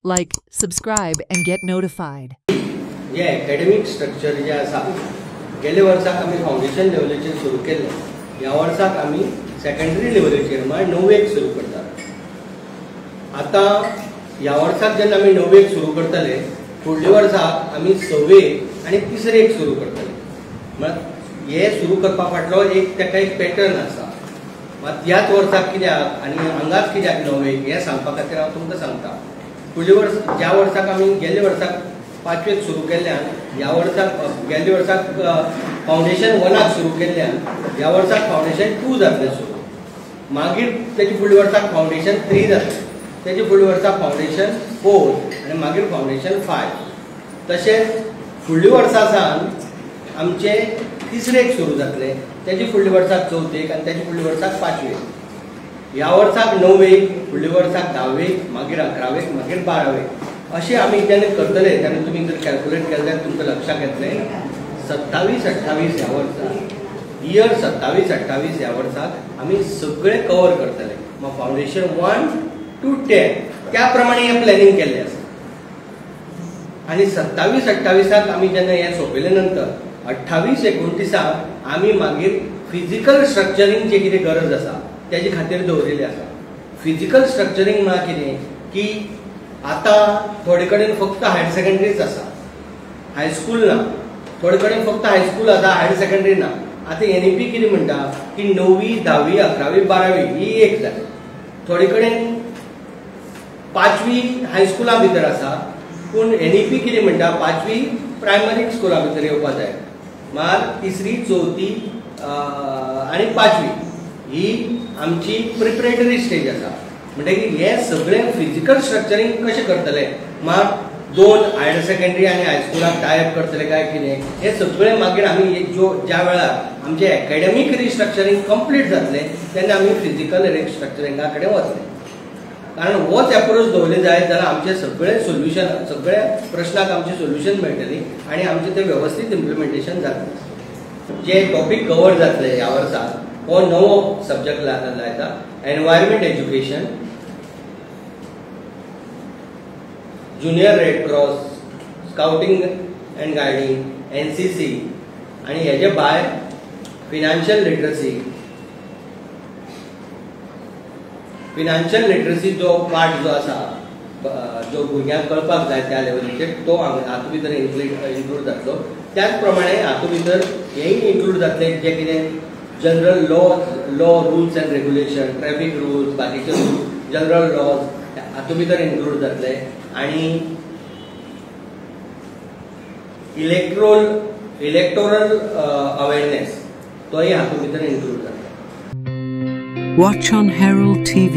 Like, subscribe, and get notified. जे academic structure जे आसा गेल्या वर्साक आमी फाउंडेशन लेवलाचेर सुरू केल्लें, ह्या वर्साक आमी सेकंडरी लेवलाचेर म्हळ्यार णव्वेक सुरू करतात. आतां ह्या वर्साक जेन्ना आमी णव्वेक सुरू करतले, फुडल्या वर्साक आमी सव्वेक आनी तिसरेक सुरू करतले. म्हळ्यार हे सुरू करपा फाटलो ताका एक पॅटर्न आसा. मात ह्याच वर्साक कित्याक आनी हांगाच कित्याक णव्वेक हें सांगपा खातीर हांव तुमकां सांगता. फुडल्या वर्स ज्या वर्साक आमी गेल्ल्या वर्साक पांचवेक सुरू केल्ल्यान ह्या वर्साक गेल्ल्या वर्साक फाउंडेशन 1 सुरू केल्ल्यान ह्या वर्साक फाउंडेशन 2 जातलें सुरू. मागीर तेजे फुडल्या वर्साक फाउंडेशन 3 जातलें, तेजे फुडल्या वर्साक फाउंडेशन 4 आनी मागीर फाउंडेशन 5. तशेंच फुडल्या वर्सा सावन आमचें तिसरेक सुरू जातलें, तेजे फुडल्या वर्साक चवथेक आनी तेजे फुडल्या वर्साक पांचवेक. ह्या वर्साक णव्वेक, फुडल्या वर्साक 10वेक, मागीर 11वेक, मागीर 12वेक. अशें आमी जेन्ना करतले तेन्ना तुमी जर कॅल्क्युलेट केलें जाल्यार तुमकां लक्षात येतलें 27-28 ह्या वर्साक इयर 27-28 ह्या वर्साक आमी सगळें कवर करतले. मग फाउंडेशन 1 to 10 त्या प्रमाणे हें प्लॅनिंग केल्लें आसा. आनी 27-28 आमी जेन्ना हें सोंपयले नंतर 28-29 आमी मागीर फिजिकल स्ट्रक्चरींग जे कितें गरज आसा तेजे खातीर दवरिल्लें आसा. फिजिकल स्ट्रक्चरींग म्हळ्यार कितें की आतां थोडे कडेन फक्त हायर सेकंडरीच आसा, हायस्कूल ना. थोडे कडेन फक्त हायस्कूल आसा, हायर सेकंडरी ना. आतां NEP कितें म्हणटा की 9वी, 10वी, 11वी, 12वी ही एक जाय. थोडे कडेन 5वी हायस्कुला भितर आसा, पूण NEP कितें म्हणटा 5वी प्रायमरी स्कुला भितर येवपा जाय. म्हळ्यार तिसरी, चवथी आनी 5वी ही आमची प्रिपरेटरी स्टेज आसा. म्हणटकीर हें सगळें फिजिकल स्ट्रक्चरींग कशें करतले, म्हळ्यार 2 हायर सेकंडरी आनी हायस्कुलाक टायप करतले काय कितें, हें सगळें मागीर आमी ज्या वेळार आमचें एकाडेमीक रिस्ट्रक्चरींग कंप्लीट जातलें तेन्ना आमी फिजिकल रिस्ट्रक्चरिंगा कडेन वतले. कारण होच एप्रोच दवरले जायत जाल्यार आमचे सगळे सोल्युशन, सगळ्या प्रश्नाक आमचें सोल्युशन मेळटली आनी आमचें तें वेवस्थीत इम्प्लिमेंटेशन जातलें. जे टॉपीक कवर जातले ह्या वर्साक हो नवो सब्जेक्ट लायता, environment education, junior red cross, scouting and guiding, NCC आनी हेजे भायर फिनान्शियल लिटरसी जो पार्ट जो आसा जो भुरग्यांक कळपाक जाय त्या लेवलीचेर तो हातूंत भितर इन्क्लूड जातलो. त्याच प्रमाणे हातूंत भितर हेंय इन्क्लूड जातले जे कितें general law, rules and regulation, traffic rules, बाकीचे रुल्स, जनरल लॉज हातूंत भितर इन्क्लूड जातले. आनी इलेक्टोरल अवेरनेस तोय हातूंत भितर इन्क्लूड जातलो. Watch on Herald TV.